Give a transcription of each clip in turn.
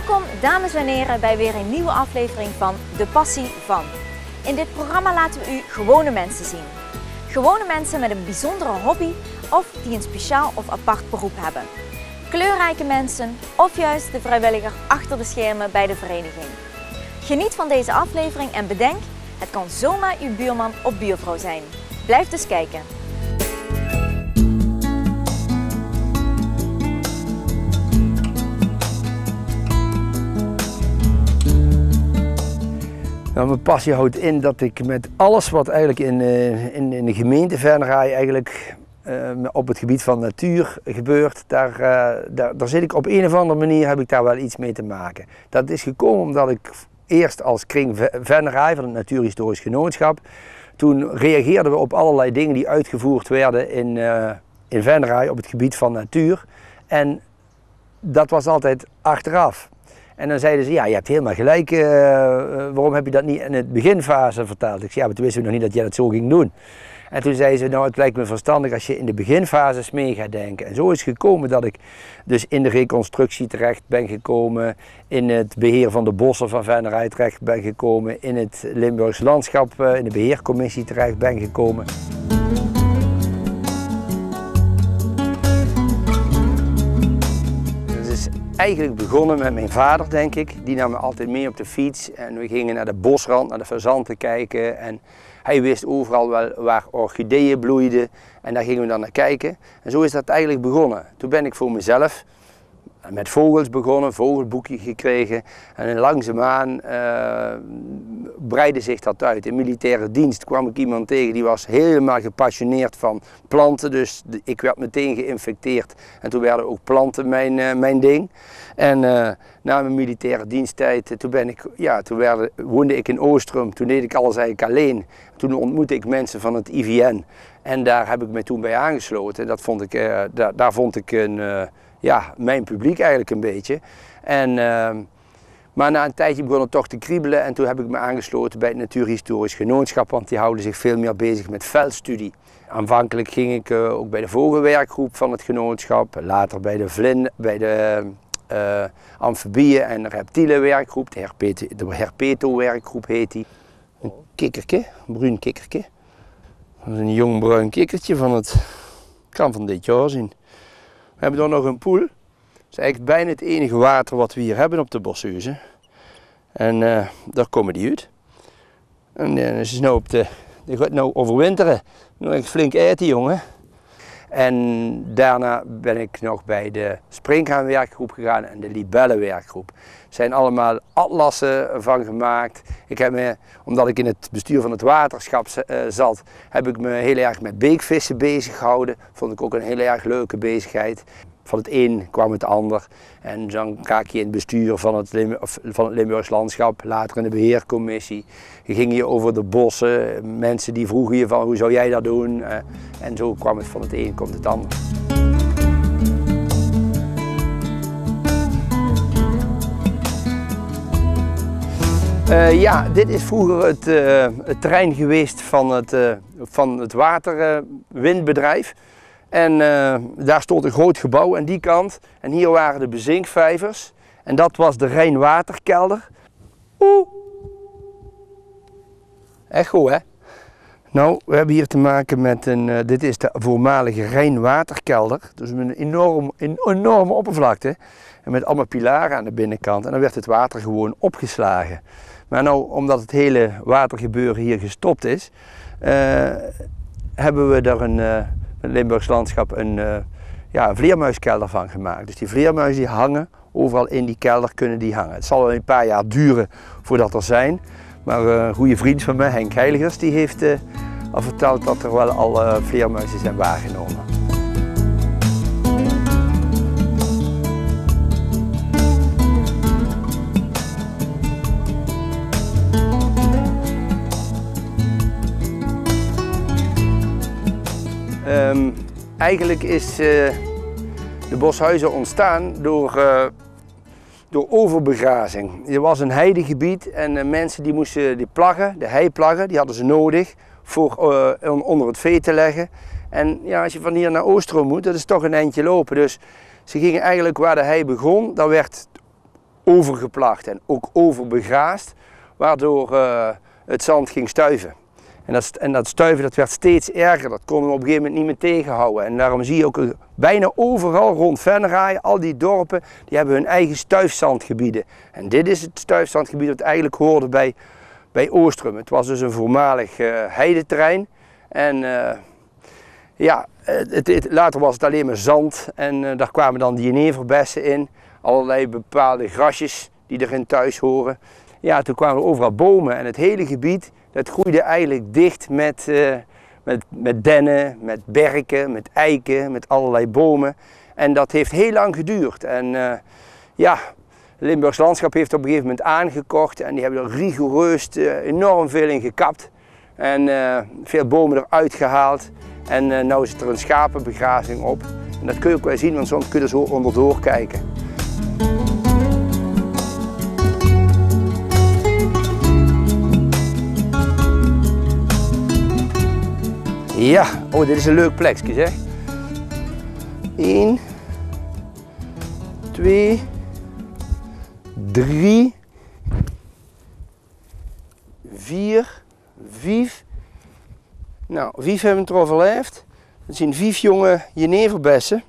Welkom dames en heren bij weer een nieuwe aflevering van De Passie Van. In dit programma laten we u gewone mensen zien. Gewone mensen met een bijzondere hobby of die een speciaal of apart beroep hebben. Kleurrijke mensen of juist de vrijwilliger achter de schermen bij de vereniging. Geniet van deze aflevering en bedenk, het kan zomaar uw buurman of buurvrouw zijn. Blijf dus kijken. Nou, mijn passie houdt in dat ik met alles wat eigenlijk in de gemeente Venray eigenlijk op het gebied van natuur gebeurt, daar zit ik op een of andere manier, heb ik daar wel iets mee te maken. Dat is gekomen omdat ik eerst als kring Venray van het Natuurhistorisch Genootschap, toen reageerden we op allerlei dingen die uitgevoerd werden in Venray op het gebied van natuur. En dat was altijd achteraf. En dan zeiden ze, ja, je hebt helemaal gelijk, waarom heb je dat niet in het beginfase verteld? Ik zei, ja, maar toen wisten we nog niet dat jij dat zo ging doen. En toen zeiden ze, nou, het lijkt me verstandig als je in de beginfases mee gaat denken. En zo is het gekomen dat ik dus in de reconstructie terecht ben gekomen, in het beheer van de bossen van Venray terecht ben gekomen, in het Limburgs landschap, in de beheercommissie terecht ben gekomen. Eigenlijk begonnen met mijn vader, denk ik. Die nam me altijd mee op de fiets en we gingen naar de bosrand, naar de fazanten kijken. En hij wist overal wel waar orchideeën bloeiden en daar gingen we dan naar kijken. En zo is dat eigenlijk begonnen. Toen ben ik voor mezelf met vogels begonnen, vogelboekje gekregen. En langzaamaan breidde zich dat uit. In militaire dienst kwam ik iemand tegen die was helemaal gepassioneerd van planten. Dus ik werd meteen geïnfecteerd. En toen werden ook planten mijn ding. En na mijn militaire diensttijd, toen woonde ik in Oostrum. Toen deed ik alles eigenlijk alleen. Toen ontmoette ik mensen van het IVN. En daar heb ik me toen bij aangesloten. Daar vond ik mijn publiek eigenlijk een beetje. Maar na een tijdje begon het toch te kriebelen en toen heb ik me aangesloten bij het Natuurhistorisch Genootschap, want die houden zich veel meer bezig met veldstudie. Aanvankelijk ging ik ook bij de vogelwerkgroep van het genootschap, later bij de amfibieën en reptielenwerkgroep, de herpeto-werkgroep heet die. Een kikkertje, een bruin kikkertje. Dat is een jong bruin kikkertje kan van dit jaar zien. We hebben dan nog een poel. Dat is eigenlijk bijna het enige water wat we hier hebben op de Bosshuizen. En daar komen die uit. En die gaat nou overwinteren. Nog echt flink eten, jongen. En daarna ben ik nog bij de springhaanwerkgroep gegaan en de libellenwerkgroep. Er zijn allemaal atlassen van gemaakt. Omdat ik in het bestuur van het waterschap zat, heb ik me heel erg met beekvissen bezig gehouden. Vond ik ook een heel erg leuke bezigheid. Van het een kwam het ander. En dan raak je in het bestuur van het Limburgs landschap, later in de beheercommissie. Je ging je over de bossen, mensen die vroegen je van hoe zou jij dat doen. En zo kwam het van het een komt het ander. Dit is vroeger het terrein geweest van het waterwindbedrijf. En daar stond een groot gebouw aan die kant. En hier waren de bezinkvijvers. En dat was de Rijnwaterkelder. Oeh. Echo, hè? Nou, we hebben hier te maken met dit is de voormalige Rijnwaterkelder. Dus met een enorme oppervlakte. En met allemaal pilaren aan de binnenkant. En dan werd het water gewoon opgeslagen. Maar nou, omdat het hele watergebeuren hier gestopt is, hebben we daar het Limburgs landschap een vleermuiskelder van gemaakt. Dus die vleermuizen die hangen, overal in die kelder kunnen die hangen. Het zal wel een paar jaar duren voordat er zijn. Maar een goede vriend van mij, Henk Heiligers, die heeft al verteld dat er wel al vleermuizen zijn waargenomen. Eigenlijk is de Bosshuizen ontstaan door overbegrazing. Er was een heidegebied en mensen die moesten de heiplaggen, die hadden ze nodig voor onder het vee te leggen. En ja, als je van hier naar Oostrum moet, dat is toch een eindje lopen. Dus ze gingen eigenlijk waar de hei begon, daar werd overgeplacht en ook overbegraasd, waardoor het zand ging stuiven. En dat stuiven dat werd steeds erger, dat konden we op een gegeven moment niet meer tegenhouden. En daarom zie je ook bijna overal rond Venray, al die dorpen, die hebben hun eigen stuifzandgebieden. En dit is het stuifzandgebied dat eigenlijk hoorde bij Oostrum. Het was dus een voormalig heideterrein. En ja, later was het alleen maar zand en daar kwamen dan die jeneverbessen in. Allerlei bepaalde grasjes die erin thuis horen. Ja, toen kwamen er overal bomen en het hele gebied dat groeide eigenlijk dicht met dennen, met berken, met eiken, met allerlei bomen. En dat heeft heel lang geduurd. En ja, het Limburgs landschap heeft op een gegeven moment aangekocht en die hebben er rigoureus enorm veel in gekapt. En veel bomen eruit gehaald. En nu zit er een schapenbegrazing op. En dat kun je ook wel zien, want soms kun je er zo onderdoor kijken. Ja, oh, dit is een leuk plekje, zeg. 1, 2, 3, 4, 5. Nou, 5 hebben we het overleefd. Dat zijn 5 jonge jeneverbessen.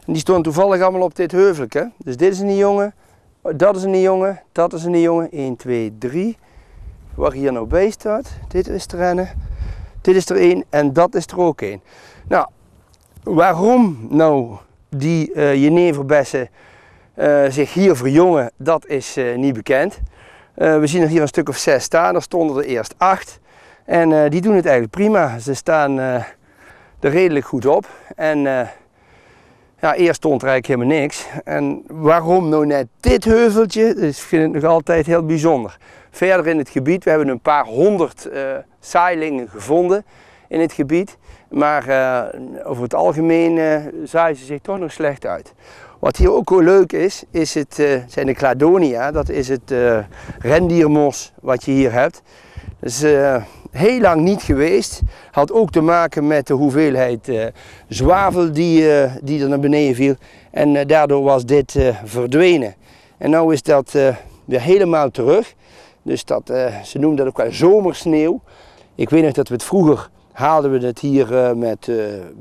En die stonden toevallig allemaal op dit heuveltje. Dus dit is een jongen, dat is een jongen, dat is een jongen. 1, 2, 3. Waar hier nou bij staat, dit is er een. Dit is er één en dat is er ook één. Nou, waarom nou die jeneverbessen zich hier verjongen, dat is niet bekend. We zien er hier een stuk of 6 staan, er stonden er eerst 8. En die doen het eigenlijk prima. Ze staan er redelijk goed op. En ja, eerst stond er eigenlijk helemaal niks. En waarom nou net dit heuveltje, dus ik vind het nog altijd heel bijzonder. Verder in het gebied, we hebben een paar 100 zaailingen gevonden in het gebied. Maar over het algemeen zaaien ze zich toch nog slecht uit. Wat hier ook wel leuk is zijn de cladonia. Dat is het rendiermos wat je hier hebt. Dat is heel lang niet geweest. Had ook te maken met de hoeveelheid zwavel die er naar beneden viel. En daardoor was dit verdwenen. En nu is dat weer helemaal terug. Dus ze noemen dat ook wel zomersneeuw. Ik weet nog dat we het vroeger haalden we het hier met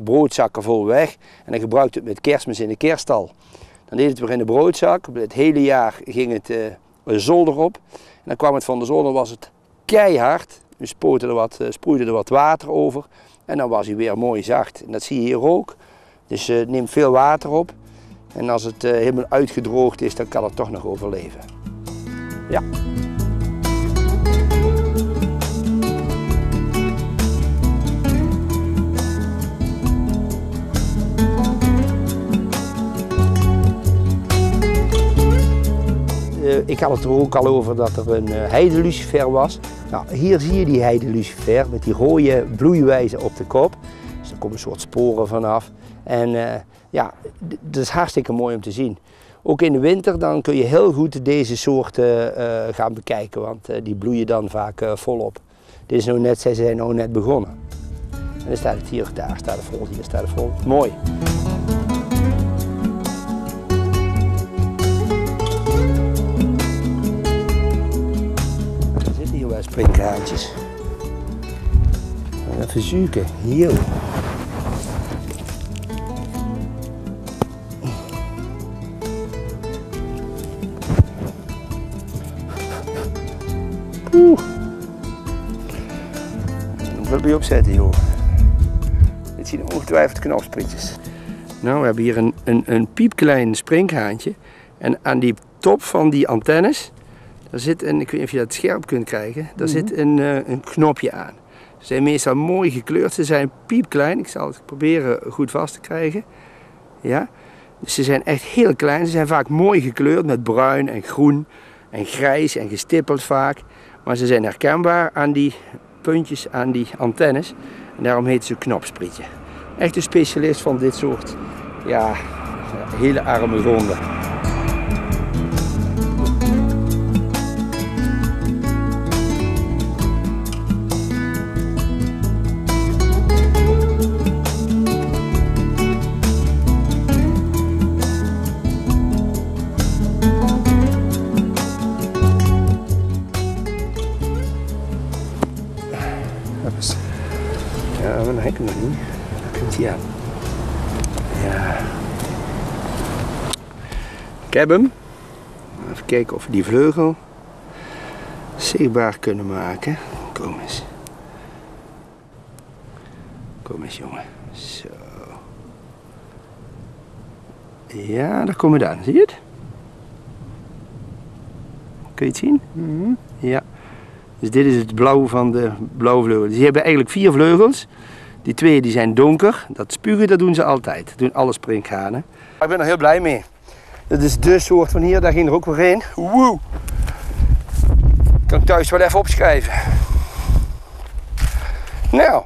broodzakken vol weg. En dan gebruikten we het met Kerstmis in de kerststal. Dan deed het weer in de broodzak. Het hele jaar ging het zolder op. En dan kwam het van de zolder, was het keihard. We sproeiden er wat water over. En dan was hij weer mooi zacht. En dat zie je hier ook. Dus het neemt veel water op. En als het helemaal uitgedroogd is, dan kan het toch nog overleven. Ja. Ik had het er ook al over dat er een heidelucifer was. Nou, hier zie je die heidelucifer met die rode bloeiwijzen op de kop. Dus er komen een soort sporen vanaf. En ja, dat is hartstikke mooi om te zien. Ook in de winter dan kun je heel goed deze soorten gaan bekijken, want die bloeien dan vaak volop. Dit is nou net, zij zijn nou net begonnen. En dan staat het hier, daar staat het vol, hier staat het vol. Mooi. Sprinkhaantjes. Even zoeken. Hier. Dat wil je opzetten, joh. Dit zien ongetwijfeld knopsprietjes. Nou, we hebben hier een piepklein sprinkhaantje. En aan die top van die antennes, daar zit ik weet niet of je dat scherp kunt krijgen, daar zit een knopje aan. Ze zijn meestal mooi gekleurd, ze zijn piepklein, ik zal het proberen goed vast te krijgen. Ja? Dus ze zijn echt heel klein, ze zijn vaak mooi gekleurd met bruin en groen en grijs en gestippeld vaak. Maar ze zijn herkenbaar aan die puntjes, aan die antennes. En daarom heet ze knopsprietje. Echt een specialist van dit soort, ja, hele arme gronden. Komt hij aan? Ja. Ik heb hem. Even kijken of we die vleugel zichtbaar kunnen maken. Kom eens. Kom eens, jongen. Zo. Ja, daar komen we aan. Zie je het? Kun je het zien? Ja. Dus dit is het blauw van de blauwe vleugels. Die hebben eigenlijk 4 vleugels. Die 2 die zijn donker. Dat spugen dat doen ze altijd. Dat doen alle sprinkhanen. Ik ben er heel blij mee. Dit is de soort van hier. Daar ging er ook weer heen. Woe! Kan ik thuis wel even opschrijven. Nou.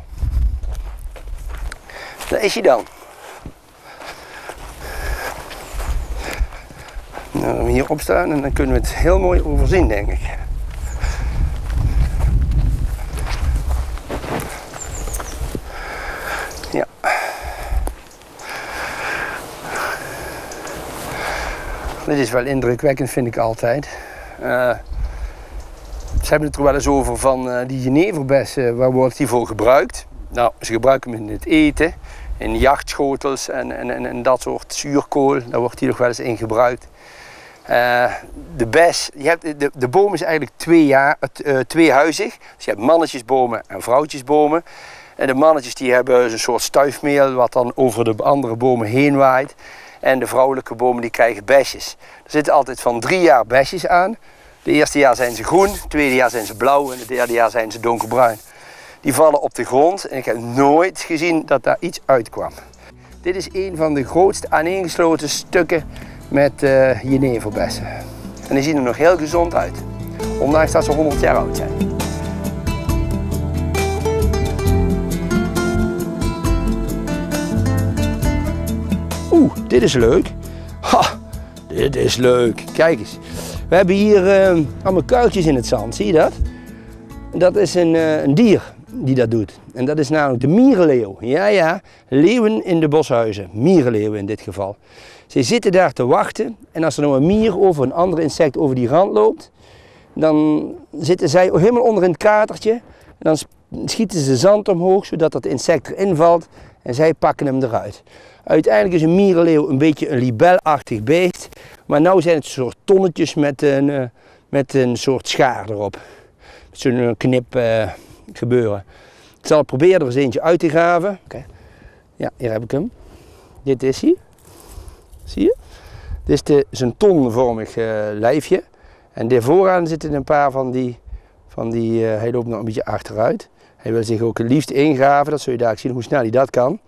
Daar is hij dan. Nou, dan gaan we hier opstaan en dan kunnen we het heel mooi overzien, denk ik. Ja. Dit is wel indrukwekkend, vind ik altijd. Ze hebben het er wel eens over van die jeneverbessen, waar wordt die voor gebruikt? Nou, ze gebruiken hem in het eten, in jachtschotels en dat soort zuurkool, daar wordt die nog wel eens in gebruikt. De bes, de boom is eigenlijk tweehuizig. Dus je hebt mannetjesbomen en vrouwtjesbomen. En de mannetjes die hebben een soort stuifmeel wat dan over de andere bomen heen waait. En de vrouwelijke bomen die krijgen besjes. Er zitten altijd van 3 jaar besjes aan. De eerste jaar zijn ze groen, het tweede jaar zijn ze blauw en het derde jaar zijn ze donkerbruin. Die vallen op de grond en ik heb nooit gezien dat daar iets uitkwam. Dit is een van de grootste aaneengesloten stukken met jeneverbessen. En die zien er nog heel gezond uit, ondanks dat ze 100 jaar oud zijn. Oeh, dit is leuk. Ha, dit is leuk. Kijk eens. We hebben hier allemaal kuiltjes in het zand, zie je dat? Dat is een dier die dat doet. En dat is namelijk de mierenleeuw. Ja, ja, leeuwen in de boshuizen. Mierenleeuwen in dit geval. Ze zitten daar te wachten en als er nou een mier of een ander insect over die rand loopt, dan zitten zij helemaal onder in het kratertje. En dan schieten ze zand omhoog zodat dat insect erin valt en zij pakken hem eruit. Uiteindelijk is een mierenleeuw een beetje een libelachtig beest, maar nu zijn het soort tonnetjes met een soort schaar erop. Zo'n knip gebeuren. Ik zal proberen er eens eentje uit te graven. Okay. Ja, hier heb ik hem. Dit is hij. Zie je? Dit is een tonvormig lijfje. En daar vooraan zitten een paar van die hij loopt nog een beetje achteruit. Hij wil zich ook het liefst ingraven, dat zul je daar zien hoe snel hij dat kan.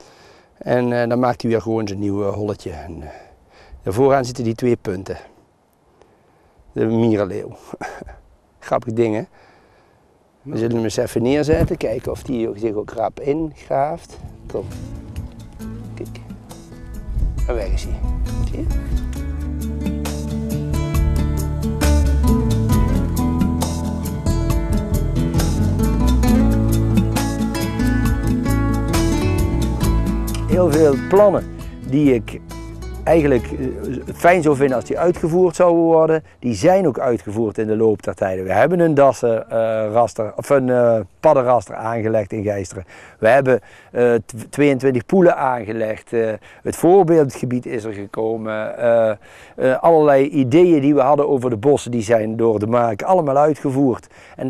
En dan maakt hij weer gewoon zijn nieuwe holletje. En, daar vooraan zitten die 2 punten. De mierenleeuw. Grappig ding, hè? We zullen hem eens even neerzetten, kijken of die zich ook rap ingraaft. Kom. Kijk. En weg is hij. Zie je? Heel veel plannen die ik eigenlijk fijn zou vinden als die uitgevoerd zouden worden, die zijn ook uitgevoerd in de loop der tijden. We hebben een dassenraster of een paddenraster aangelegd in Geisteren. We hebben 22 poelen aangelegd. Het voorbeeldgebied is er gekomen. Allerlei ideeën die we hadden over de bossen, die zijn door de Mark allemaal uitgevoerd. En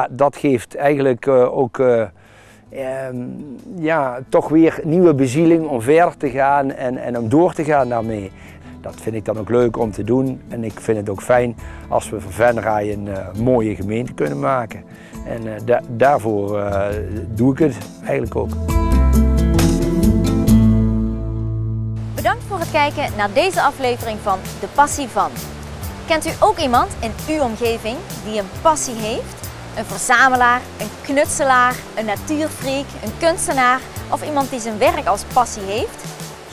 dat geeft eigenlijk ook toch weer nieuwe bezieling om verder te gaan en om door te gaan daarmee. Dat vind ik dan ook leuk om te doen en ik vind het ook fijn als we van Venray een mooie gemeente kunnen maken. En daarvoor doe ik het eigenlijk ook. Bedankt voor het kijken naar deze aflevering van De Passie Van. Kent u ook iemand in uw omgeving die een passie heeft? Een verzamelaar, een knutselaar, een natuurfreak, een kunstenaar of iemand die zijn werk als passie heeft?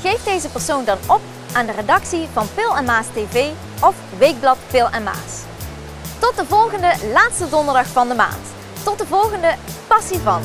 Geef deze persoon dan op aan de redactie van Pil en Maas TV of Weekblad Pil en Maas. Tot de volgende laatste donderdag van de maand. Tot de volgende Passie Van.